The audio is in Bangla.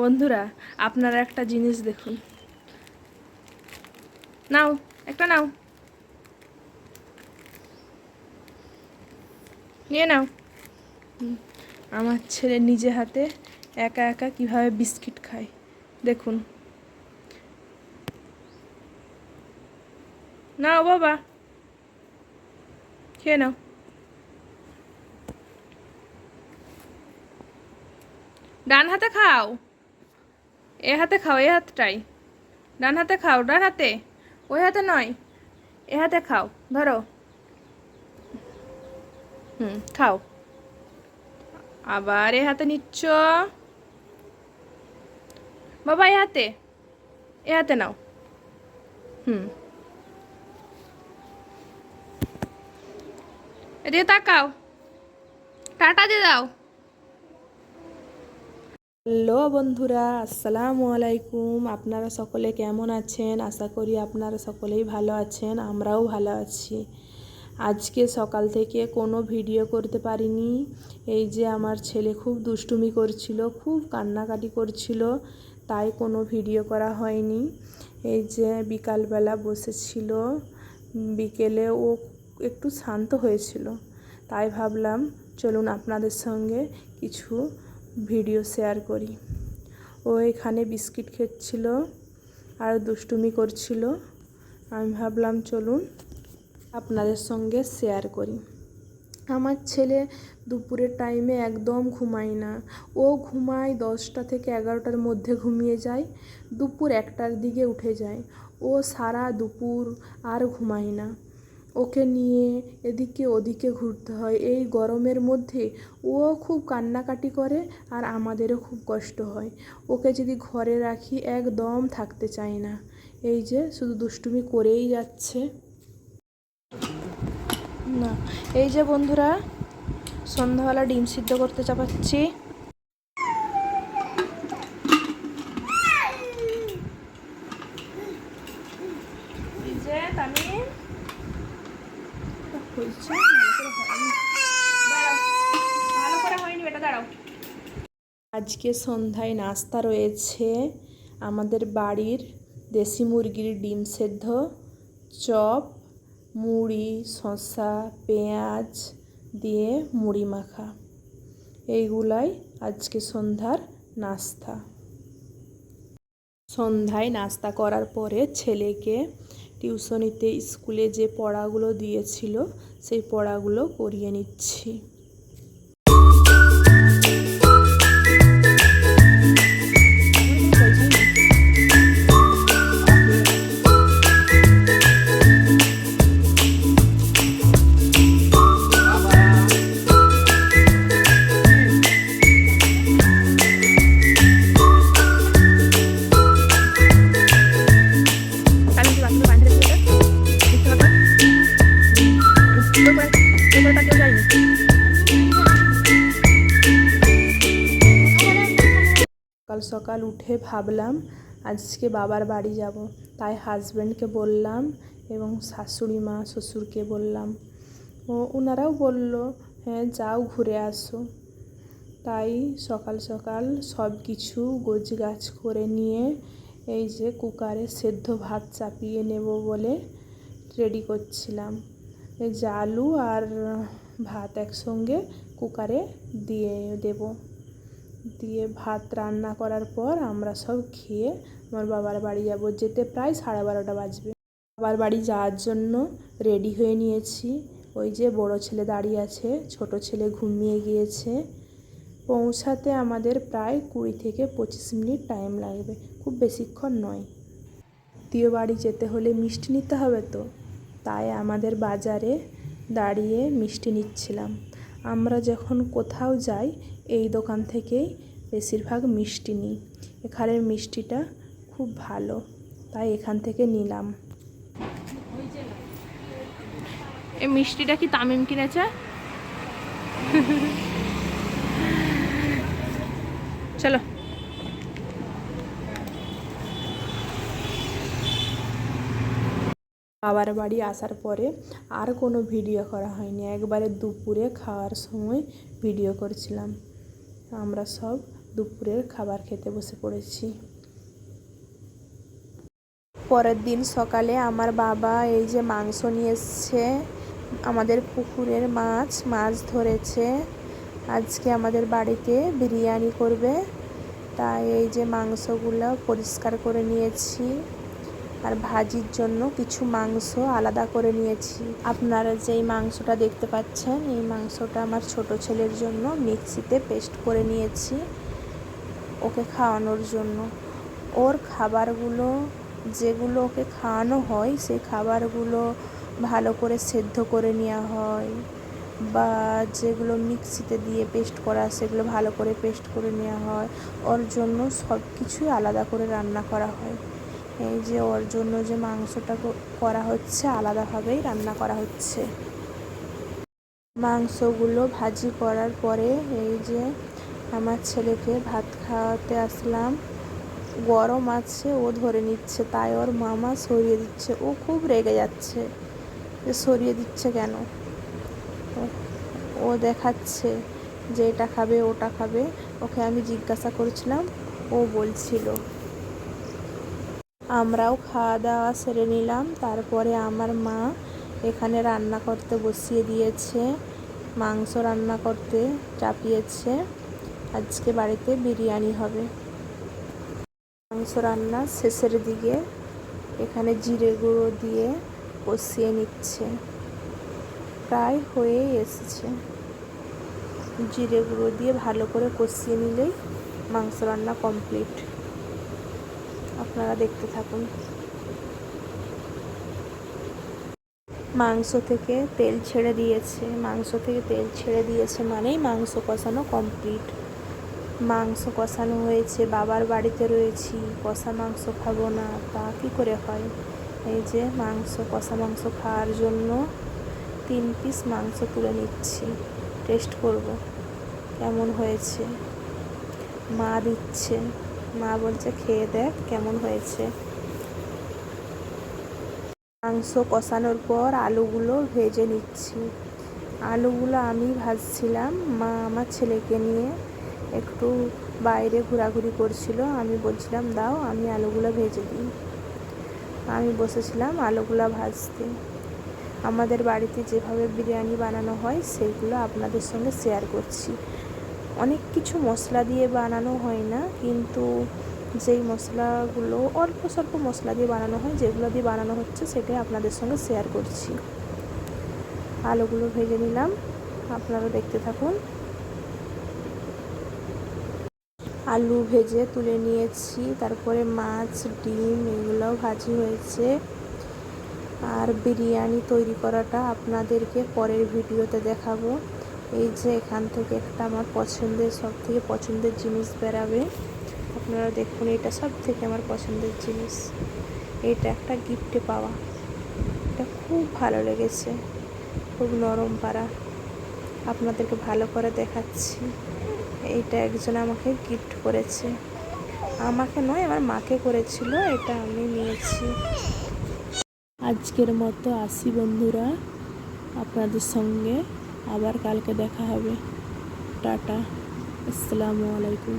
বন্ধুরা, আপনারা একটা জিনিস দেখুন। নাও, একটা নাও, নিয়ে নাও। আমার ছেলে নিজে হাতে একা একা কিভাবে বিস্কিট খায় দেখুন। নাও বাবা, খেয়ে নাও। ডান হাতে খাও, এ হাতে খাও, এ হাতটাই। ডান হাতে খাও, ডান হাতে, ওই হাতে নয়, এ হাতে খাও। ধরো, খাও। আবার এ হাতে নিচ্ছ বাবা, এ হাতে, এ হাতে নাও। এদিকে তাকাও, টাটা দিয়ে দাও। হ্যালো বন্ধুরা, আসসালামু আলাইকুম। আপনারা সকলে কেমন আছেন? আশা করি আপনারা সকলেই ভালো আছেন, আমরাও ভালো আছি। আজকে সকাল থেকে কোনো ভিডিও করতে পারিনি। এই যে আমার ছেলে খুব দুষ্টুমি করছিল, খুব কান্নাকাটি করছিল, তাই কোনো ভিডিও করা হয়নি। এই যে বিকালবেলা বসেছিল, বিকেলে ও একটু শান্ত হয়েছিল, তাই ভাবলাম চলুন আপনাদের সঙ্গে কিছু ভিডিও শেয়ার করি। ও এখানে বিস্কিট খেচ্ছিল আর দুষ্টুমি করছিল, আমি ভাবলাম চলুন আপনাদের সঙ্গে শেয়ার করি। আমার ছেলে দুপুরের টাইমে একদম ঘুমায় না। ও ঘুমায় 10টা থেকে 11টার মধ্যে ঘুমিয়ে যায়, দুপুর 1টার দিকে উঠে যায়। ও সারা দুপুর আর ঘুমায় না। ওকে নিয়ে এদিকে ওদিকে ঘুরতে হয় এই গরমের মধ্যে। ও খুব কান্নাকাটি করে আর আমাদেরও খুব কষ্ট হয়। ওকে যদি ঘরে রাখি একদম থাকতে চায় না। এই যে শুধু দুষ্টুমি করেই যাচ্ছে। না, এই যে বন্ধুরা, সন্ধ্যাবেলা ডিম সিদ্ধ করতে চাপাচ্ছি। এই যে তামিম হয়েছে, ভালো করে হয়নি বেটা, দাঁড়াও। আজকে সন্ধ্যায় নাস্তা রয়েছে আমাদের বাড়ির দেশি মুরগির ডিম সেদ্ধ, চপ, মুড়ি, শসা, পেঁয়াজ দিয়ে মুড়ি মাখা। এইগুলাই আজকে সন্ধ্যার নাস্তা। সন্ধ্যায় নাস্তা করার পরে ছেলেকে টিউশনিতে স্কুলে যে পড়াগুলো দিয়েছিল সেই পড়াগুলো করিয়ে নিচ্ছি। সকাল সকাল উঠে ভাবলাম আজকে বাবার বাড়ি যাব, তাই হাজব্যান্ডকে বললাম এবং শাশুড়ি মা শ্বশুরকে বললাম। ওনারাও বলল হ্যাঁ যাও ঘুরে আসো। তাই সকাল সকাল সব কিছু গোছগাছ করে নিয়ে এই যে কুকারে সেদ্ধ ভাত চাপিয়ে নেব বলে রেডি করছিলাম। এই যে আলু আর ভাত একসঙ্গে কুকারে দিয়ে দেব। দিয়ে ভাত রান্না করার পর আমরা সব খেয়ে আমার বাবার বাড়ি যাব। যেতে প্রায় 12:30 বাজবে। বাবার বাড়ি যাওয়ার জন্য রেডি হয়ে নিয়েছি। ওই যে বড় ছেলে দাঁড়িয়ে আছে, ছোট ছেলে ঘুমিয়ে গিয়েছে। পৌঁছাতে আমাদের প্রায় 20 থেকে 25 মিনিট টাইম লাগবে, খুব বেশিক্ষণ নয়। আত্মীয় বাড়ি যেতে হলে মিষ্টি নিতে হবে তো, তাই আমাদের বাজারে দাঁড়িয়ে মিষ্টি নিচ্ছিলাম। আমরা যখন কোথাও যাই এই দোকান থেকেই বেশিরভাগ মিষ্টি নিই। এখানের মিষ্টিটা খুব ভালো, তাই এখান থেকে নিলাম। এই মিষ্টিটা কি তামিম কিনেছে? চলো। বাবার বাড়ি আসার পরে আর কোনো ভিডিও করা হয়নি, একবারে দুপুরে খাওয়ার সময় ভিডিও করছিলাম। আমরা সব দুপুরের খাবার খেতে বসে পড়েছি। পরের দিন সকালে আমার বাবা এই যে মাংস নিয়ে এসছে, আমাদের পুকুরের মাছ ধরেছে। আজকে আমাদের বাড়িতে বিরিয়ানি করবে, তাই এই যে মাংসগুলো পরিষ্কার করে নিয়েছি আর ভাজির জন্য কিছু মাংস আলাদা করে নিয়েছি। আপনারা যেই মাংসটা দেখতে পাচ্ছেন, এই মাংসটা আমার ছোট ছেলের জন্য মিক্সিতে পেস্ট করে নিয়েছি ওকে খাওয়ানোর জন্য। ওর খাবারগুলো যেগুলো ওকে খাওয়ানো হয় সেই খাবারগুলো ভালো করে সেদ্ধ করে নেওয়া হয়, বা যেগুলো মিক্সিতে দিয়ে পেস্ট করা সেগুলো ভালো করে পেস্ট করে নেওয়া হয়। ওর জন্য সব কিছুই আলাদা করে রান্না করা হয়। এই যে ওর জন্য যে মাংসটা করা হচ্ছে আলাদাভাবেই রান্না করা হচ্ছে। মাংসগুলো ভাজি করার পরে এই যে আমার ছেলেকে ভাত খাওয়াতে আসলাম। গরম আছে, ও ধরে নিচ্ছে, তাই ওর মামা সরিয়ে দিচ্ছে। ও খুব রেগে যাচ্ছে যে সরিয়ে দিচ্ছে কেন। ও দেখাচ্ছে যে এটা খাবে ওটা খাবে। ওকে আমি জিজ্ঞাসা করছিলাম, ও বলছিল। আমরাও খাওয়া দাওয়া সেরে নিলাম। তারপরে আমার মা এখানে রান্না করতে বসিয়ে দিয়েছে, মাংস রান্না করতে চাপিয়েছে। আজকে বাড়িতে বিরিয়ানি হবে। মাংস রান্না শেষের দিকে এখানে জিরে গুঁড়ো দিয়ে কষিয়ে নিচ্ছে, প্রায় হয়েই এসেছে। জিরে গুঁড়ো দিয়ে ভালো করে কষিয়ে নিলেই মাংস রান্না কমপ্লিট। আপনারা দেখতে থাকুন। মাংস থেকে তেল ছেড়ে দিয়েছে মানেই মাংস কষানো কমপ্লিট। মাংস কষানো হয়েছে, বাবার বাড়িতে রয়েছি, কষা মাংস খাবো না তা কী করে হয়। এই যে কষা মাংস খাওয়ার জন্য 3 পিস মাংস তুলে নিচ্ছি, টেস্ট করব কেমন হয়েছে। মা দিচ্ছে, মা বলছে খেয়ে দেখ কেমন হয়েছে। মাংস কষানোর পর আলুগুলো ভেজে নিচ্ছি। আলুগুলো আমি ভাজছিলাম, মা আমার ছেলেকে নিয়ে একটু বাইরে ঘোরাঘুরি করছিল। আমি বলছিলাম দাও আমি আলুগুলো ভেজে দিই। আমি বসেছিলাম আলুগুলো ভাজতে। আমাদের বাড়িতে যেভাবে বিরিয়ানি বানানো হয় সেইগুলো আপনাদের সঙ্গে শেয়ার করছি। অনেক কিছু মশলা দিয়ে বানানো হয় না, কিন্তু যেই মশলাগুলো অল্প স্বল্প মশলা দিয়ে বানানো হয়, যেগুলো দিয়ে বানানো হচ্ছে সেটাই আপনাদের সঙ্গে শেয়ার করছি। আলুগুলো ভেজে নিলাম, আপনারা দেখতে থাকুন। আলু ভেজে তুলে নিয়েছি, তারপরে মাছ ডিম এগুলোও ভাজি হয়েছে। আর বিরিয়ানি তৈরি করাটা আপনাদেরকে পরের ভিডিওতে দেখাবো। এই যে এখান থেকে একটা আমার সবথেকে পছন্দের জিনিস বেরাবে, আপনারা দেখুন। এটা সব থেকে আমার পছন্দের জিনিস। এটা একটা গিফটে পাওয়া, এটা খুব ভালো লেগেছে, খুব নরম পাড়া। আপনাদেরকে ভালো করে দেখাচ্ছি। এইটা একজন আমাকে গিফট করেছে, আমাকে নয় আমার মাকে করেছিল, এটা আমি নিয়েছি। আজকের মতো আসি বন্ধুরা, আপনাদের সঙ্গে আবার কালকে দেখা হবে। টাটা, আসসালামু আলাইকুম।